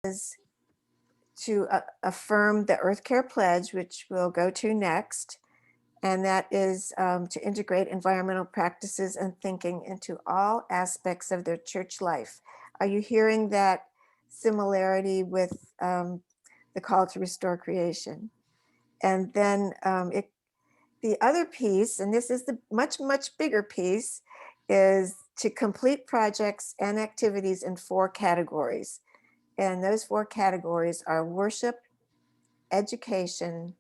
is to affirm the EarthCare pledge, which we'll go to next. And that is to integrate environmental practices and thinking into all aspects of their church life. Are you hearing that similarity with the call to restore creation? And then the other piece, and this is the much, much bigger piece, is to complete projects and activities in 4 categories. And those 4 categories are worship, education,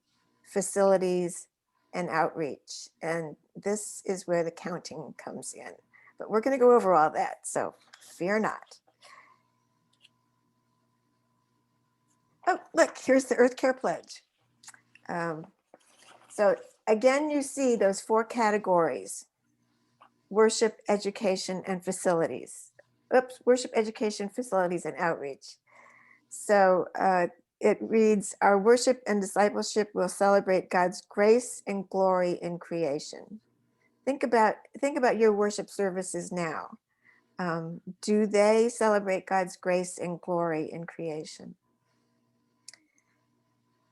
facilities, and outreach. And this is where the counting comes in. But we're going to go over all that, so fear not. Oh, look, here's the EarthCare pledge. So again, you see those 4 categories: worship, education, and facilities. Oops, worship, education, facilities, and outreach. So it reads, our worship and discipleship will celebrate God's grace and glory in creation. Think about your worship services now. Do they celebrate God's grace and glory in creation?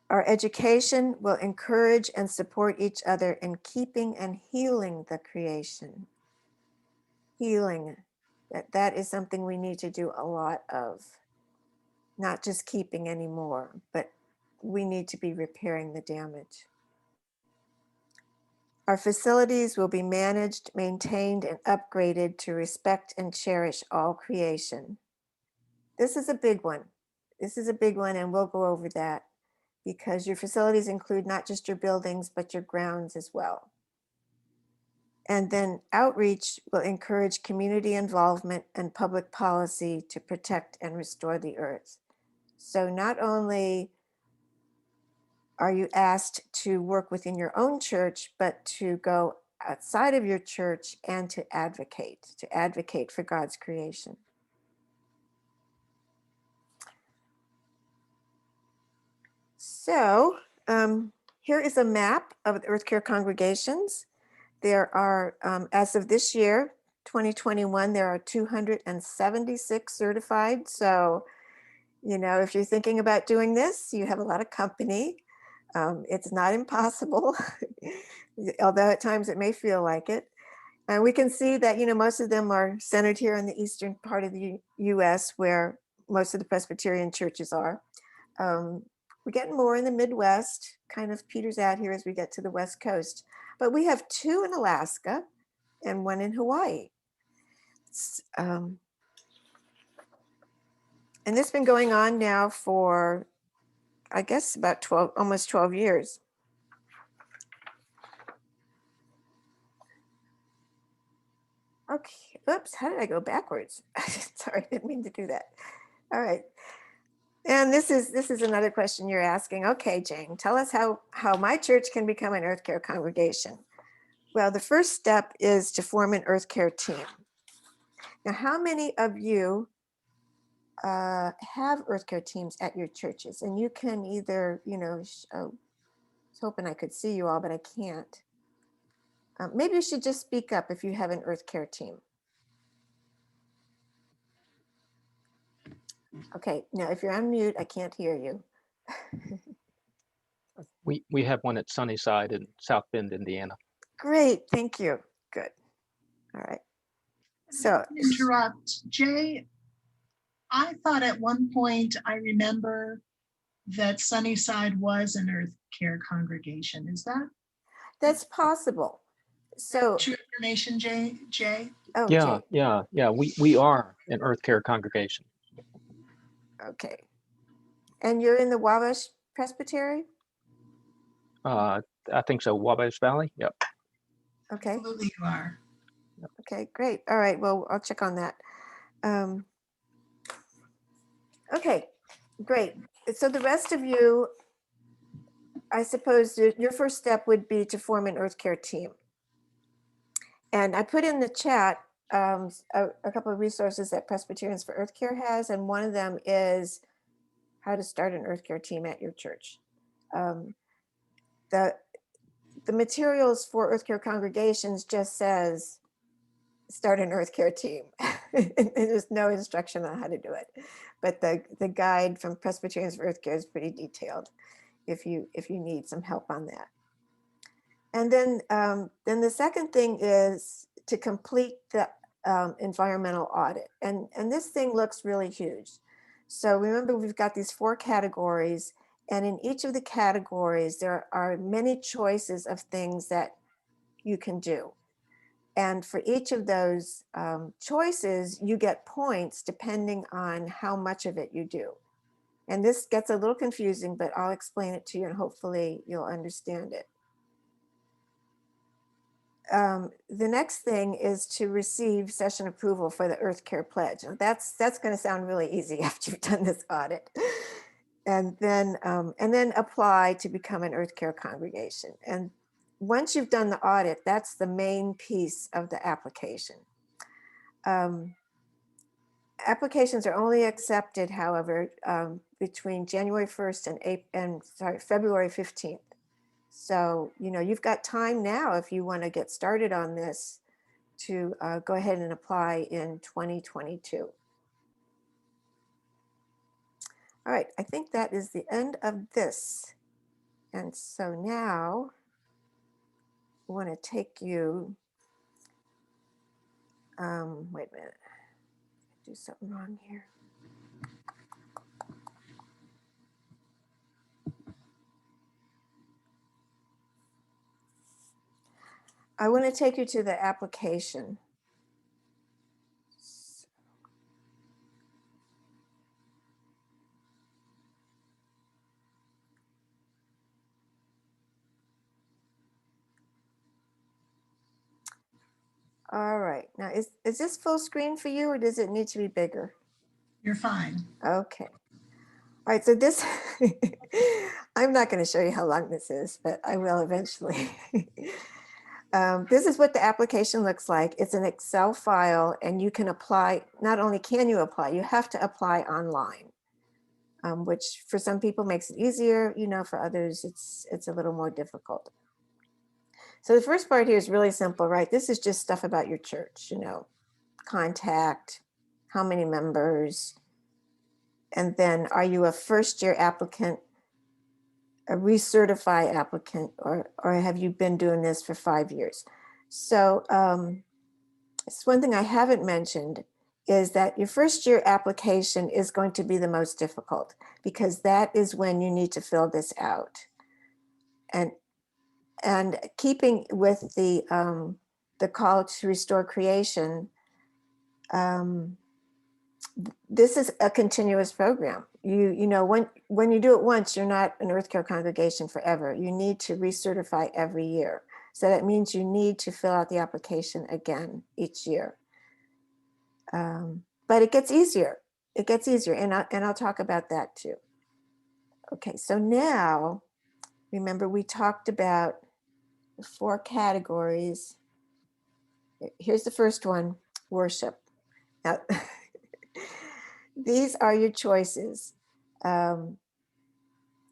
Our education will encourage and support each other in keeping and healing the creation. Healing, that is something we need to do a lot of. Not just keeping anymore, but we need to be repairing the damage. Our facilities will be managed, maintained, and upgraded to respect and cherish all creation. This is a big one. This is a big one, and we'll go over that because your facilities include not just your buildings, but your grounds as well. And then outreach will encourage community involvement and public policy to protect and restore the earth. So not only are you asked to work within your own church, but to go outside of your church and to advocate for God's creation. So here is a map of the EarthCare congregations. There are, as of this year, 2021, there are 276 certified. So, you know, if you're thinking about doing this, you have a lot of company. It's not impossible, although at times it may feel like it. And we can see that, you know, most of them are centered here in the eastern part of the US, where most of the Presbyterian churches are. We're getting more in the Midwest, kind of peters out here as we get to the West Coast. But we have 2 in Alaska and 1 in Hawaii. And this has been going on now for, I guess, about almost 12 years. Okay, oops, how did I go backwards? Sorry, I didn't mean to do that. All right. And this is another question you're asking. Okay, Jane, tell us how my church can become an EarthCare congregation. Well, the first step is to form an EarthCare team. Now, how many of you have EarthCare teams at your churches? And you can either, you know, I was hoping I could see you all, but I can't. Maybe you should just speak up if you have an EarthCare team. Okay, now if you're on mute, I can't hear you. We have one at Sunnyside in South Bend, Indiana. Great, thank you. Good. All right. So interrupt, Jay. I thought at one point I remember that Sunnyside was an EarthCare congregation. Is that? That's possible. So true information, Jay? Oh, yeah, Jay. yeah. We are an EarthCare congregation. Okay. And you're in the Wabash Presbytery? I think so. Wabash Valley. Yep. Okay. Absolutely, you are. Okay, great. All right. Well, I'll check on that. Okay, great. So the rest of you, I suppose your first step would be to form an EarthCare team. And I put in the chat a couple of resources that Presbyterians for EarthCare has, and one of them is how to start an EarthCare team at your church. The materials for EarthCare congregations just says start an EarthCare team. And there's no instruction on how to do it. But the guide from Presbyterians for EarthCare is pretty detailed if you need some help on that. And then the second thing is to complete the environmental audit. And this thing looks really huge. So remember, we've got these 4 categories, and in each of the categories, there are many choices of things that you can do. And for each of those choices, you get points depending on how much of it you do. And this gets a little confusing, but I'll explain it to you and hopefully you'll understand it. The next thing is to receive session approval for the EarthCare pledge. Now that's going to sound really easy after you've done this audit. And then apply to become an EarthCare congregation. And once you've done the audit, that's the main piece of the application. Applications are only accepted, however, between January 1st and February 15th. So, you've got time now if you want to get started on this to go ahead and apply in 2022. All right, I think that is the end of this. And so now I want to take you, wait a minute, do something wrong here. I want to take you to the application. All right, now is this full screen for you or does it need to be bigger? You're fine. Okay. All right, so this, I'm not going to show you how long this is, but I will eventually. This is what the application looks like. It's an Excel file and you can apply, not only can you apply, you have to apply online, which for some people makes it easier, for others it's a little more difficult. So the first part here is really simple, right? This is just stuff about your church, contact, how many members, and then are you a first-year applicant, a recertified applicant, or have you been doing this for 5 years? So it's one thing I haven't mentioned is that your first-year application is going to be the most difficult because that is when you need to fill this out. And keeping with the call to restore creation, this is a continuous program. When you do it once, you're not an EarthCare congregation forever. You need to recertify every year. So that means you need to fill out the application again each year. But it gets easier. It gets easier, and I'll talk about that too. Okay, so now, remember we talked about the 4 categories. Here's the first one, worship. Now, these are your choices.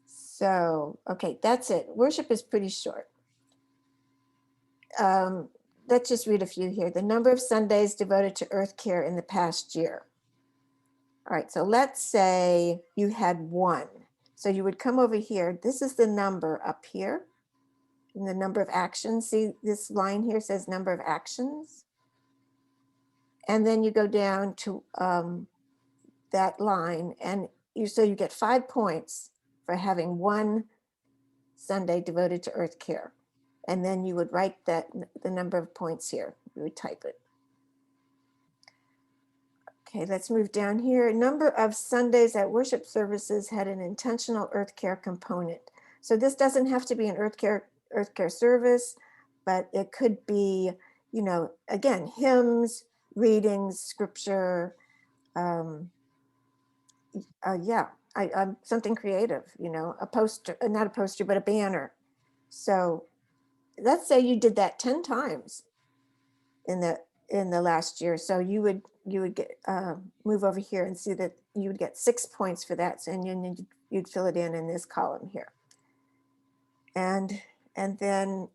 So, okay, that's it. Worship is pretty short. Let's just read a few here. The number of Sundays devoted to EarthCare in the past year. All right, so let's say you had 1. So you would come over here. This is the number up here. And the number of actions. See, this line here says number of actions. And then you go down to that line, and so you get 5 points for having 1 Sunday devoted to EarthCare. And then you would write the number of points here. You would type it. Okay, let's move down here. Number of Sundays at worship services had an intentional EarthCare component. So this doesn't have to be an EarthCare service, but it could be, again, hymns, readings, scripture. I'm something creative, a poster, not a poster, but a banner. So let's say you did that 10 times in the last year. So you would get move over here and see that you would get 6 points for that. And you'd fill it in this column here. And then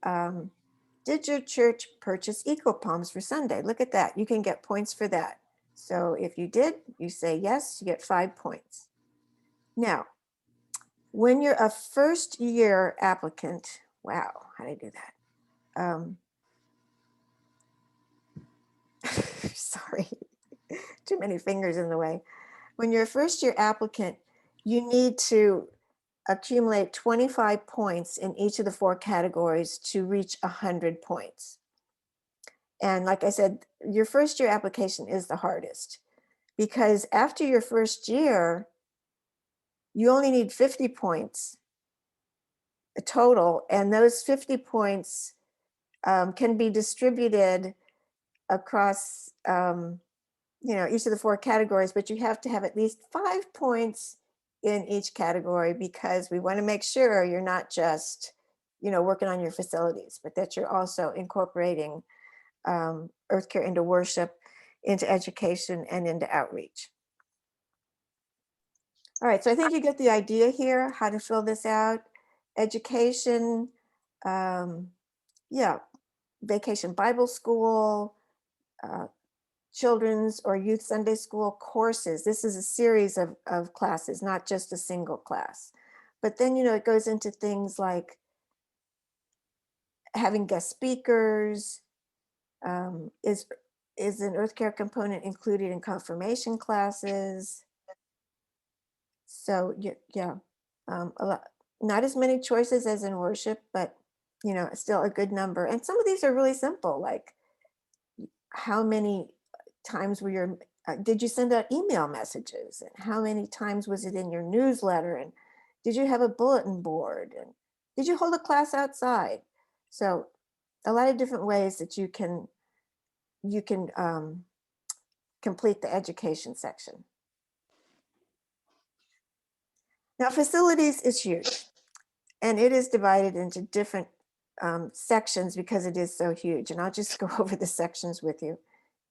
Did your church purchase eco palms for Sunday? Look at that. You can get points for that. So if you did, you say yes, you get 5 points. Now, when you're a first year applicant, wow, how did I do that? Sorry, too many fingers in the way. When you're a first year applicant, you need to accumulate 25 points in each of the 4 categories to reach 100 points. And like I said, your first year application is the hardest because after your first year, you only need 50 points total, and those 50 points can be distributed across each of the 4 categories, but you have to have at least 5 points in each category because we want to make sure you're not just working on your facilities, but that you're also incorporating EarthCare into worship, into education, and into outreach. All right, so I think you get the idea here, how to fill this out. Education, Vacation Bible School, children's or youth Sunday school courses. This is a series of classes, not just a single class. But then, it goes into things like having guest speakers. Is an EarthCare component included in confirmation classes? So yeah, a lot, not as many choices as in worship, but still a good number. And some of these are really simple, like how many times did you send out email messages, and how many times was it in your newsletter, and did you have a bulletin board, and did you hold a class outside? So a lot of different ways that you can complete the education section. Now, facilities is huge, and it is divided into different sections because it is so huge. And I'll just go over the sections with you.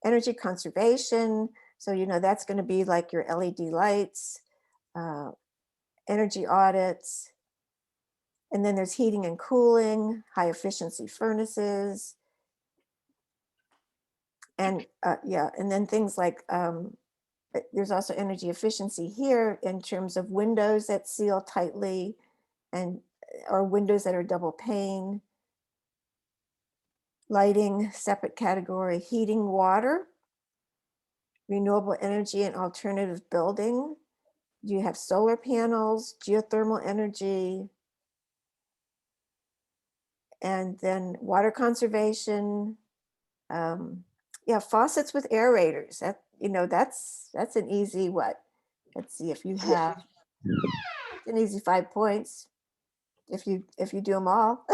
Energy conservation, so that's going to be like your LED lights, energy audits, and then there's heating and cooling, high efficiency furnaces, and and then things like there's also energy efficiency here in terms of windows that seal tightly and or windows that are double pane. Lighting, separate category. Heating, water, renewable energy and alternative building. You have solar panels, geothermal energy, and then water conservation. Faucets with aerators. That's an easy what? Let's see if you have an easy 5 points if you do them all.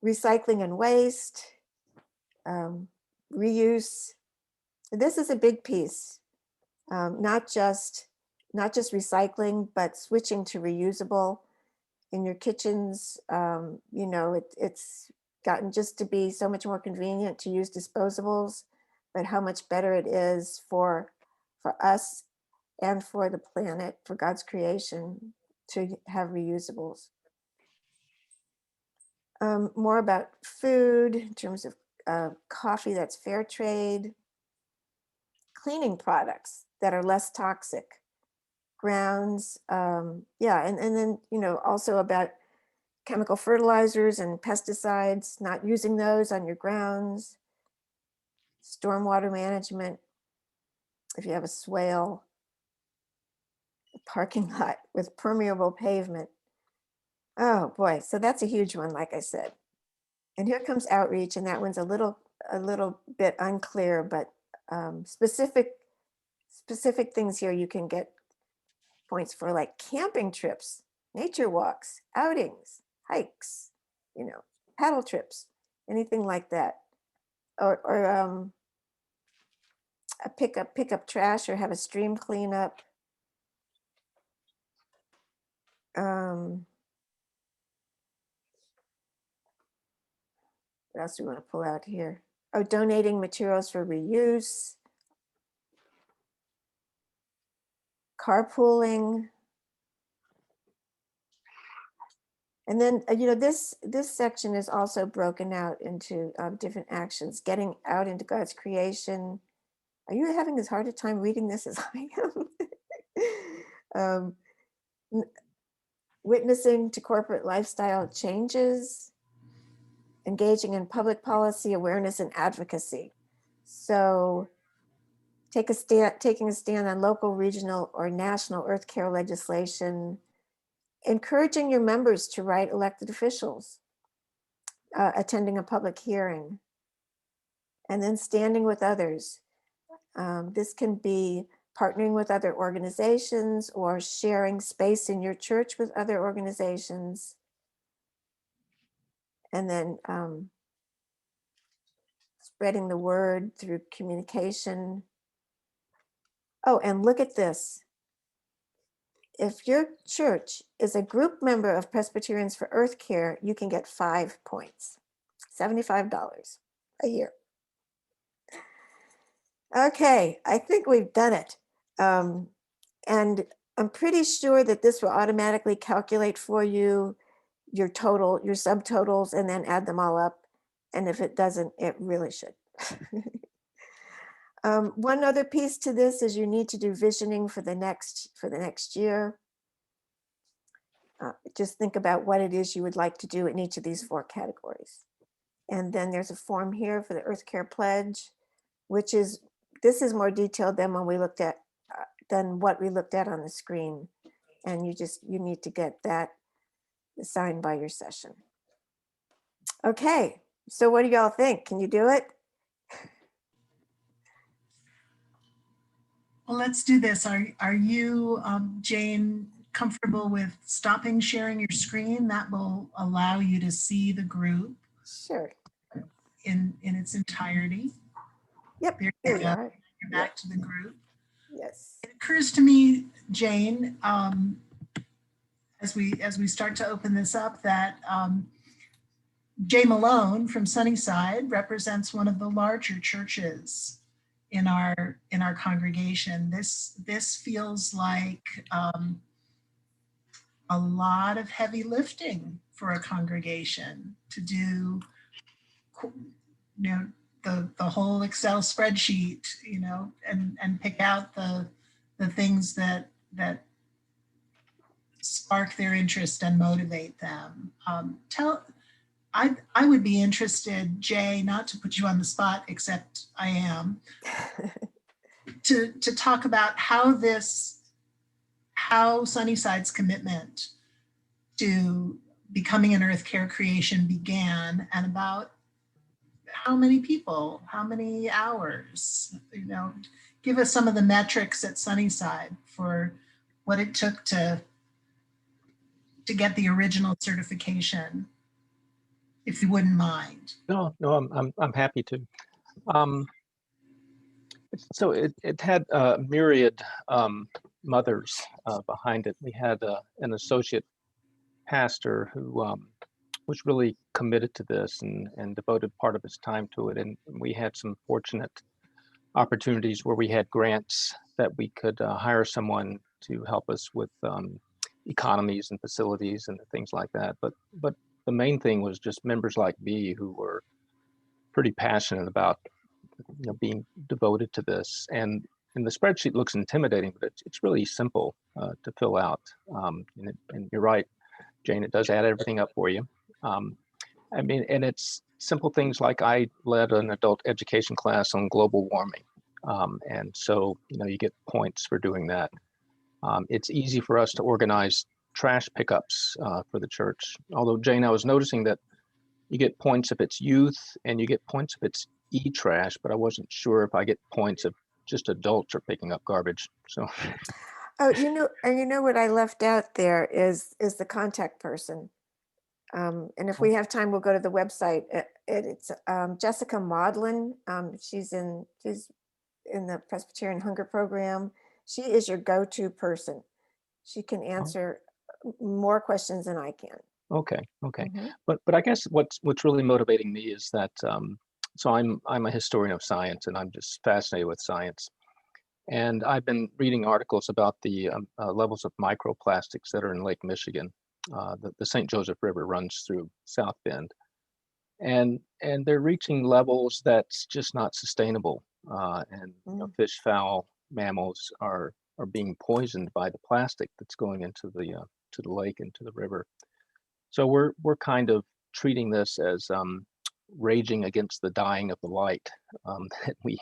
Recycling and waste, reuse. This is a big piece. Not just recycling, but switching to reusable in your kitchens. It's gotten just to be so much more convenient to use disposables, but how much better it is for us and for the planet, for God's creation, to have reusables. More about food in terms of coffee that's fair trade, cleaning products that are less toxic, grounds, and then also about chemical fertilizers and pesticides, not using those on your grounds, stormwater management, if you have a swale, a parking lot with permeable pavement. Oh boy, so that's a huge one, like I said. And here comes outreach, and that one's a little bit unclear, but specific things here you can get points for, like camping trips, nature walks, outings, hikes, paddle trips, anything like that, or a pick up trash or have a stream cleanup. What else do we want to pull out here? Oh, donating materials for reuse, carpooling, And then, this section is also broken out into different actions, getting out into God's creation. Are you having as hard a time reading this as I am? N- Witnessing to corporate lifestyle changes, engaging in public policy awareness and advocacy. So taking a stand on local, regional, or national EarthCare legislation, encouraging your members to write elected officials, attending a public hearing, and then standing with others. This can be partnering with other organizations or sharing space in your church with other organizations. And then spreading the word through communication. Oh, and look at this. If your church is a group member of Presbyterians for EarthCare, you can get 5 points, $75 a year. Okay, I think we've done it. And I'm pretty sure that this will automatically calculate for you your total, your subtotals, and then add them all up. And if it doesn't, it really should. One other piece to this is you need to do visioning for the next year. Just think about what it is you would like to do in each of these 4 categories. And then there's a form here for the EarthCare Pledge, which is, this is more detailed than when we looked at, than what we looked at on the screen. And you need to get that signed by your session. Okay, so what do y'all think? Can you do it? Well, let's do this. Are you, Jane, comfortable with stopping sharing your screen? That will allow you to see the group Sure. in its entirety. Yep. There Here you we go. are. You're back to the group. Yes. It occurs to me, Jane, as we start to open this up, that Jay Malone from Sunnyside represents one of the larger churches in our congregation. This feels like a lot of heavy lifting for a congregation to do, the whole Excel spreadsheet, and pick out the things that spark their interest and motivate them. I would be interested, Jay, not to put you on the spot, except I am, to talk about how Sunnyside's commitment to becoming an EarthCare creation began, and about how many people, how many hours, give us some of the metrics at Sunnyside for what it took to get the original certification, if you wouldn't mind. No, I'm happy to. So it had myriad mothers behind it. We had an associate pastor who was really committed to this and devoted part of his time to it. And we had some fortunate opportunities where we had grants that we could hire someone to help us with economies and facilities and things like that. But the main thing was just members like me who were pretty passionate about being devoted to this. And the spreadsheet looks intimidating, but it's really simple to fill out. And you're right, Jane, it does add everything up for you. And it's simple things like I led an adult education class on global warming. And so, you get points for doing that. It's easy for us to organize trash pickups for the church. Although, Jane, I was noticing that you get points if it's youth and you get points if it's e-trash, but I wasn't sure if I get points if just adults are picking up garbage. So. Oh, and what I left out there is the contact person. And if we have time, we'll go to the website. It's Jessica Maudlin. She's in the Presbyterian Hunger Program. She is your go-to person. She can answer more questions than I can. Okay. Mm-hmm. But I guess what's really motivating me is that so I'm a historian of science, and I'm just fascinated with science. And I've been reading articles about the levels of microplastics that are in Lake Michigan. the St. Joseph River runs through South Bend, and they're reaching levels that's just not sustainable. And you know, fish, fowl, mammals are being poisoned by the plastic that's going into the to the lake and to the river. So we're kind of treating this as raging against the dying of the light. That we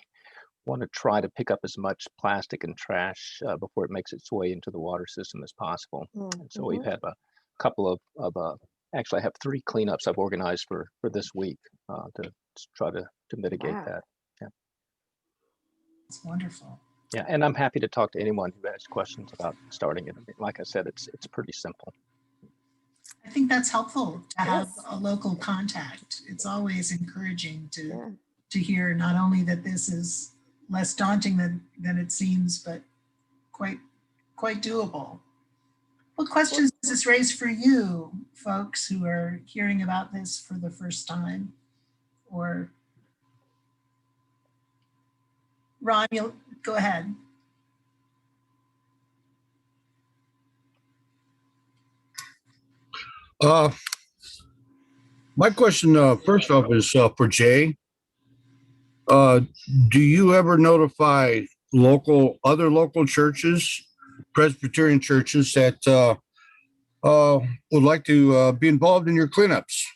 want to try to pick up as much plastic and trash before it makes its way into the water system as possible. And so we've had a couple of actually I have 3 cleanups I've organized for this week to try to mitigate that. Yeah. It's wonderful. Yeah, and I'm happy to talk to anyone who has questions about starting it. I mean, like I said, it's pretty simple. I think that's helpful to have a local contact. It's always encouraging to hear not only that this is less daunting than it seems, but quite doable. What questions does this raise for you, folks who are hearing about this for the first time? Or Ron, you'll go ahead. My question, first off, is for Jay. Do you ever notify other local churches, Presbyterian churches that would like to be involved in your cleanups?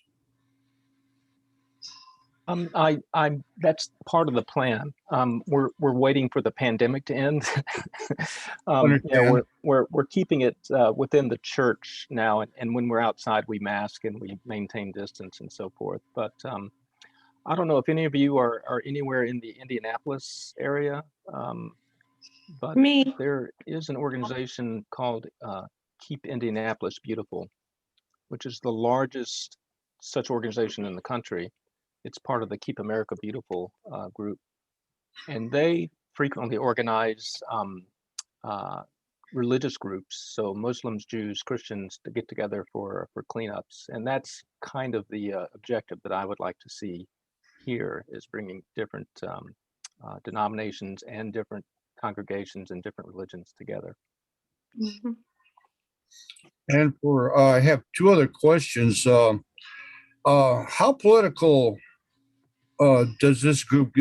That's part of the plan. We're waiting for the pandemic to end. You know, we're keeping it within the church now, and when we're outside, we mask and we maintain distance and so forth. But I don't know if any of you are anywhere in the Indianapolis area, but there is an organization called Keep Indianapolis Beautiful, which is the largest such organization in the country. It's part of the Keep America Beautiful group, and they frequently organize religious groups, so Muslims, Jews, Christians, to get together for cleanups, and that's kind of the objective that I would like to see here, is bringing different denominations and different congregations and different religions together. And I have 2 other questions. How political does this group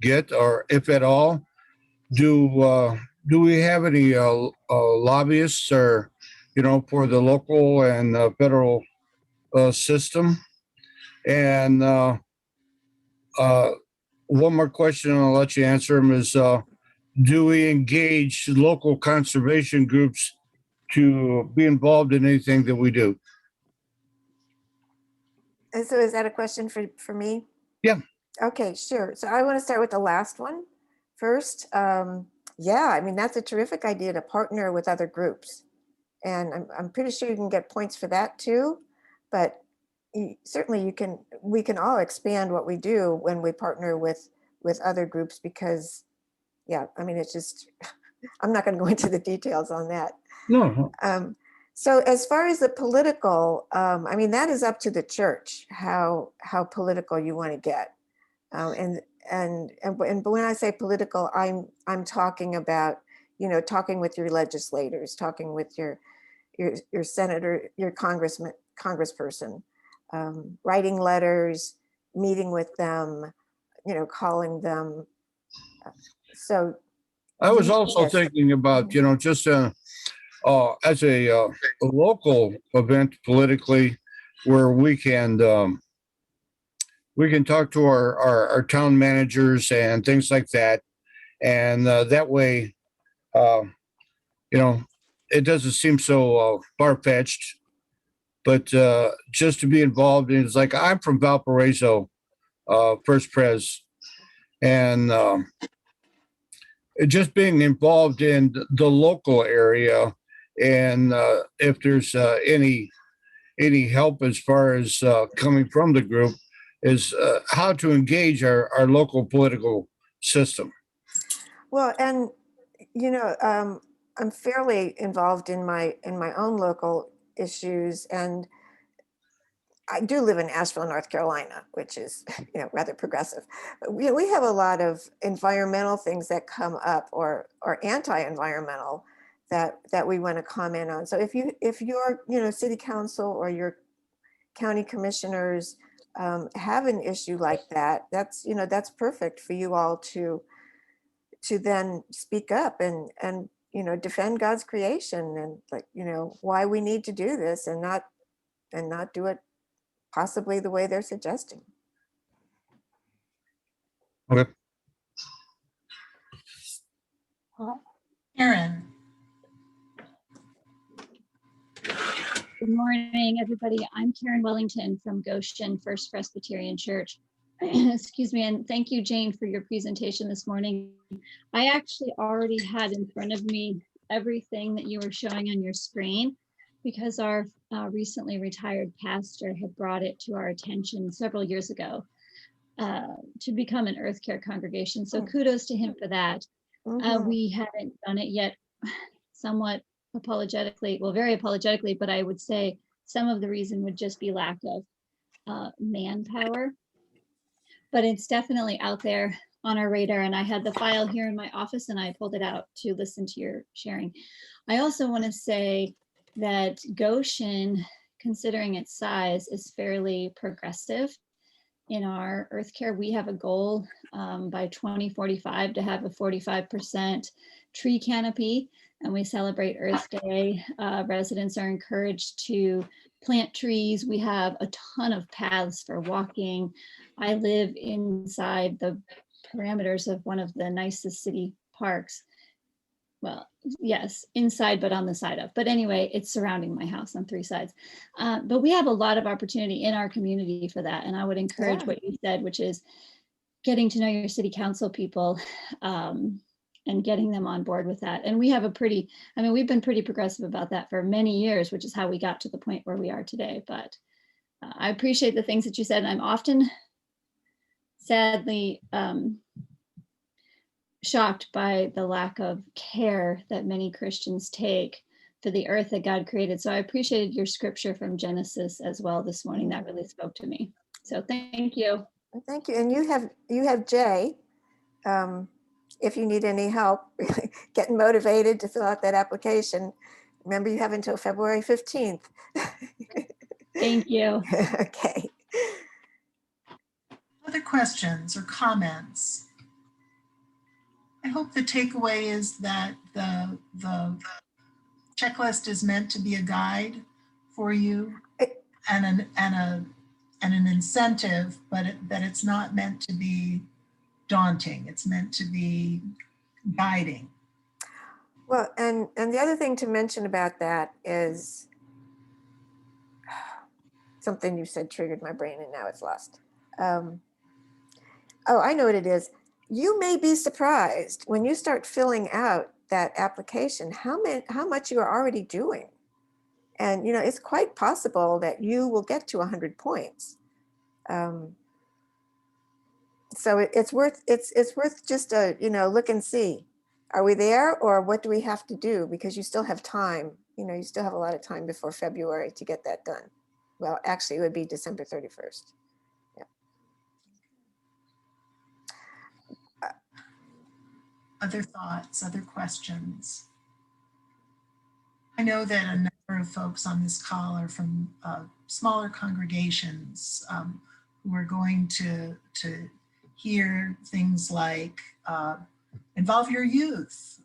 get, or if at all? Do we have any lobbyists, or for the local and federal system? And one more question, and I'll let you answer them, is do we engage local conservation groups to be involved in anything that we do? And so is that a question for me? Yeah. Okay, sure. So I want to start with the last one first. Yeah, I mean, that's a terrific idea to partner with other groups. And I'm pretty sure you can get points for that too. But certainly we can all expand what we do when we partner with other groups, because yeah, I mean, it's just, I'm not going to go into the details on that. No. So as far as the political, I mean, that is up to the church, how political you want to get. And when I say political, I'm talking about, talking with your legislators, talking with your senator, your congressperson, writing letters, meeting with them, calling them. So I was also thinking about, just as a local event politically, where we can talk to our town managers and things like that, and that way, it doesn't seem so far-fetched. But just to be involved in, it's like, I'm from Valparaiso, First Pres, and just being involved in the local area, and if there's any help as far as coming from the group, is how to engage our local political system. Well, and I'm fairly involved in my own local issues, and I do live in Asheville, North Carolina, which is rather progressive. But we have a lot of environmental things that come up, or anti-environmental, that we want to comment on. So if your city council or your county commissioners have an issue like that, that's perfect for you all to then speak up and defend God's creation and why we need to do this and not do it possibly the way they're suggesting. Okay. Karen. Good morning, everybody. I'm Karen Wellington from Goshen First Presbyterian Church. Excuse me, and thank you, Jane, for your presentation this morning. I actually already had in front of me everything that you were showing on your screen because our recently retired pastor had brought it to our attention several years ago to become an EarthCare congregation. So kudos to him for that. We haven't done it yet, somewhat apologetically, well, very apologetically, but I would say some of the reason would just be lack of manpower. But it's definitely out there on our radar. And I had the file here in my office and I pulled it out to listen to your sharing. I also want to say that Goshen, considering its size, is fairly progressive. In our EarthCare, we have a goal by 2045 to have a 45% tree canopy, and we celebrate Earth Day. Residents are encouraged to plant trees. We have a ton of paths for walking. I live inside the parameters of one of the nicest city parks. Well, yes, inside, but on the side of. But anyway, it's surrounding my house on 3 sides. But we have a lot of opportunity in our community for that. And I would encourage what you said, which is getting to know your city council people and getting them on board with that. And we have we've been pretty progressive about that for many years, which is how we got to the point where we are today. But I appreciate the things that you said. And I'm often, sadly, shocked by the lack of care that many Christians take for the earth that God created. So I appreciated your scripture from Genesis as well this morning. That really spoke to me. So thank you. Thank you. And you have Jay, if you need any help getting motivated to fill out that application. Remember, you have until February 15th. Thank you. Okay. Other questions or comments? I hope the takeaway is that the checklist is meant to be a guide for you and an incentive, but that it's not meant to be daunting. It's meant to be guiding. Well, and the other thing to mention about that is something you said triggered my brain and now it's lost. Oh, I know what it is. You may be surprised when you start filling out that application, how much you are already doing. And, it's quite possible that you will get to 100 points. So it's worth just a, look and see, are we there or what do we have to do? Because you still have time, you still have a lot of time before February to get that done. Well, actually it would be December 31st. Other thoughts, other questions? I know that a number of folks on this call are from smaller congregations who are going to hear things like involve your youth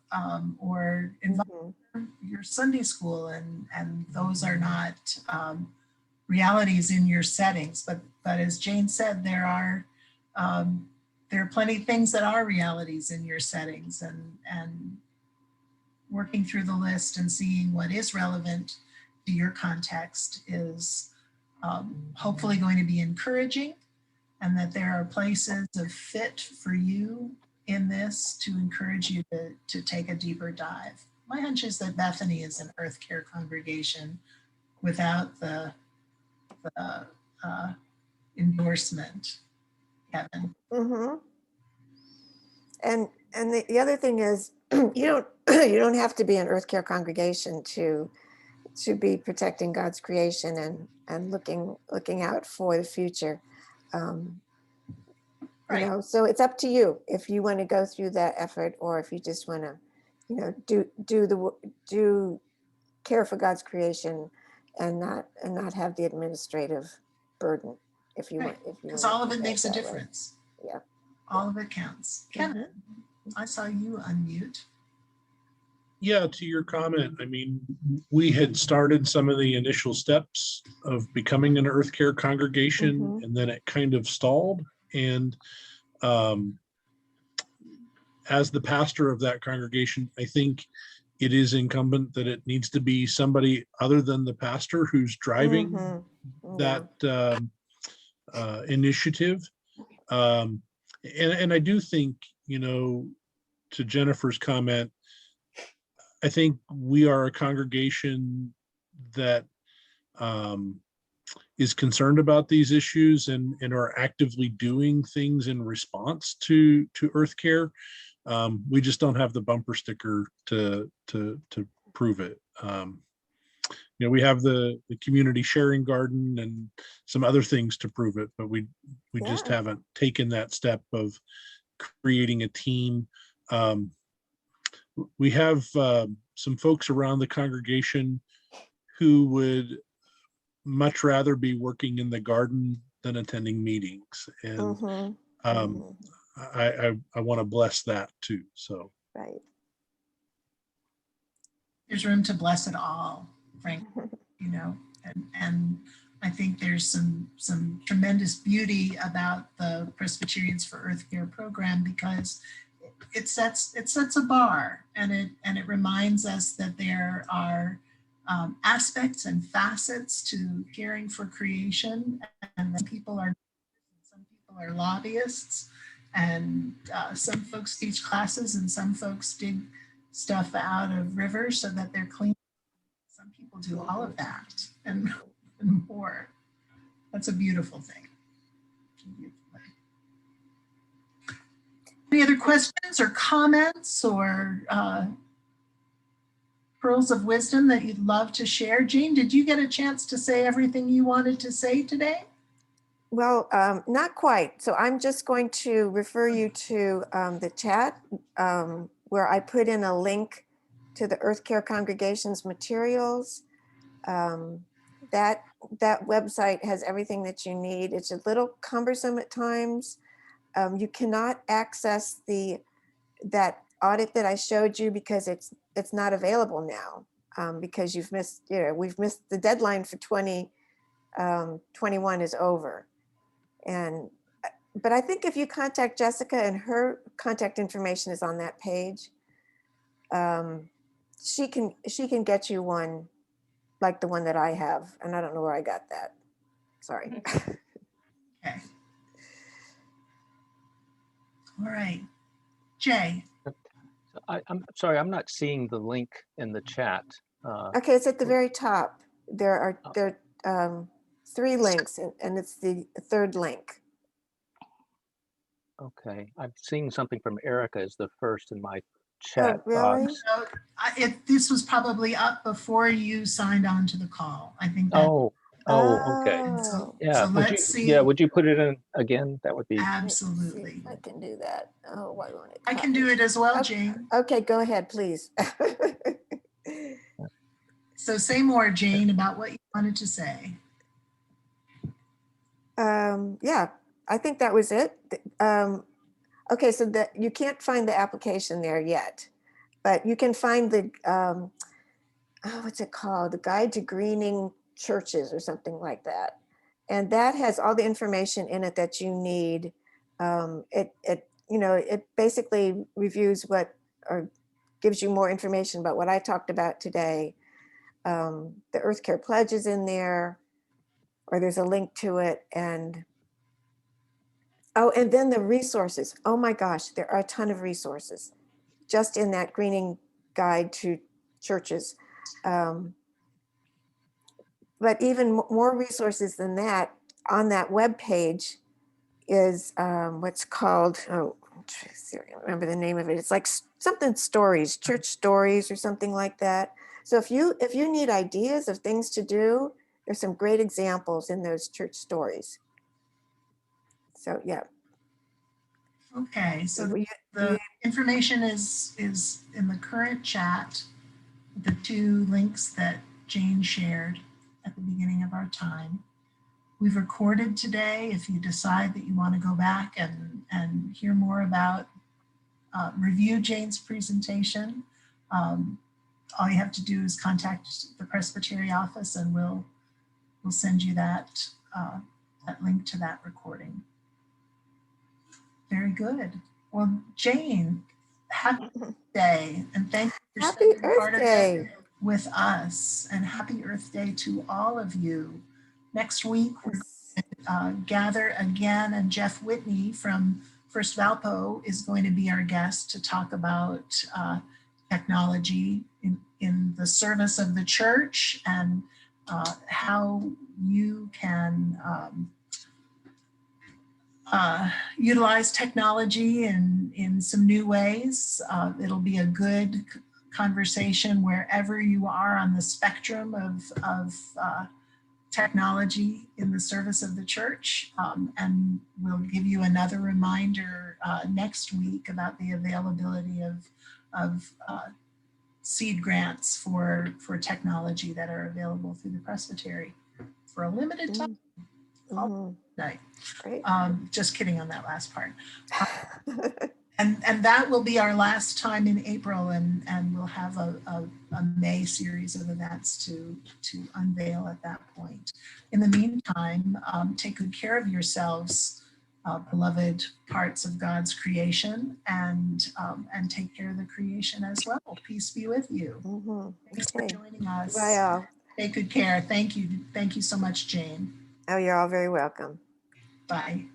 or involve your Sunday school, and those are not realities in your settings. But as Jane said, there are plenty of things that are realities in your settings, and working through the list and seeing what is relevant to your context is hopefully going to be encouraging, and that there are places of fit for you in this to encourage you to take a deeper dive. My hunch is that Bethany is an EarthCare congregation without the endorsement, Kevin. Mm-hmm. And the other thing is, you don't have to be an EarthCare congregation to be protecting God's creation and looking out for the future. Right. So it's up to you if you want to go through that effort or if you just want to you know, do care for God's creation and not have the administrative burden, if you Right, want, if you because want all to of do it that makes a that way. difference. Yeah. All of it counts. Kevin, I saw you unmute. Yeah, to your comment, I mean, we had started some of the initial steps of becoming an EarthCare congregation, Mhm. and then it kind of stalled. And as the pastor of that congregation, I think it is incumbent that it needs to be somebody other than the pastor who's driving Mhm. Yeah. that initiative. And I do think, you know, to Jennifer's comment, I think we are a congregation that is concerned about these issues and are actively doing things in response to EarthCare. We just don't have the bumper sticker to prove it. You know, we have the community sharing garden and some other things to prove it, but we just Yeah. haven't taken that step of creating a team. We have some folks around the congregation who would much rather be working in the garden than attending meetings, and Mhm. um, Mhm. I want to bless that too. So Right. There's room to bless it all, frankly, you know, and I think there's some tremendous beauty about the Presbyterians for EarthCare program, because it sets a bar, and it reminds us that there are aspects and facets to caring for creation, and that some people are lobbyists, and some folks teach classes, and some folks dig stuff out of rivers so that they're clean. Some people do all of that and more. That's a beautiful thing. Any other questions or comments or pearls of wisdom that you'd love to share? Jean, did you get a chance to say everything you wanted to say today? Well, not quite. So I'm just going to refer you to the chat where I put in a link to the EarthCare Congregation's materials. That website has everything that you need. It's a little cumbersome at times. You cannot access that audit that I showed you because it's not available now because we've missed the deadline for 2021 is over. And but I think if you contact Jessica, and her contact information is on that page, she can get you one like the one that I have, and I don't know where I got that. Sorry. Okay. All right. Jay. I'm sorry, I'm not seeing the link in the chat. Okay, it's at the very top. There are 3 links, and it's the third link. Okay, I'm seeing something from Erica as the first in my Oh, chat really? box. So this was probably up before you signed on to the call. I think that. Oh, okay. Oh, Yeah, So let's see. yeah, would you put it in again? That would be. Absolutely. I can do that. Oh, why won't it? I can do it as well, Okay. Jane. Okay, go ahead, please. So say more, Jane, about what you wanted to say. Yeah, I think that was it. Okay, so that you can't find the application there yet, but you can find the what's it called? The Guide to Greening Churches or something like that, and that has all the information in it that you need. It basically reviews what or gives you more information about what I talked about today. The EarthCare Pledge is in there, or there's a link to it, and then the resources. Oh my gosh, there are a ton of resources just in that greening guide to churches. But even more resources than that on that web page is what's called, I remember the name of it. It's like something stories, church stories or something like that. So if you need ideas of things to do, there's some great examples in those church stories. So yeah. Okay, so You- the information is in the current chat, the two links that Jane shared at the beginning of our time. We've recorded today. If you decide that you want to go back and hear more about, review Jane's presentation, all you have to do is contact the Presbyterian office and we'll send you that, that link to that recording. Very good. Well, Jane, happy day, and thank you for Happy spending Earth part of Day. it with us, and happy Earth Day to all of you. Next week, we're gather again, and Jeff Whitney from First Valpo is going to be our guest to talk about technology in the service of the church, and how you can utilize technology in some new ways. It'll be a good conversation wherever you are on the spectrum of technology in the service of the church. And we'll give you another reminder next week about the availability of seed grants for technology that are available through the Presbytery for a limited time. Night. Great. Just kidding on that last part. And that will be our last time in April, and we'll have a May series of events to unveil at that point. In the meantime, take good care of yourselves, beloved parts of God's creation, and take care of the creation as well. Peace be with you. Thanks for joining us. Bye all. Take good care. Thank you. Thank you so much, Jane. Oh, you're all very welcome. Bye.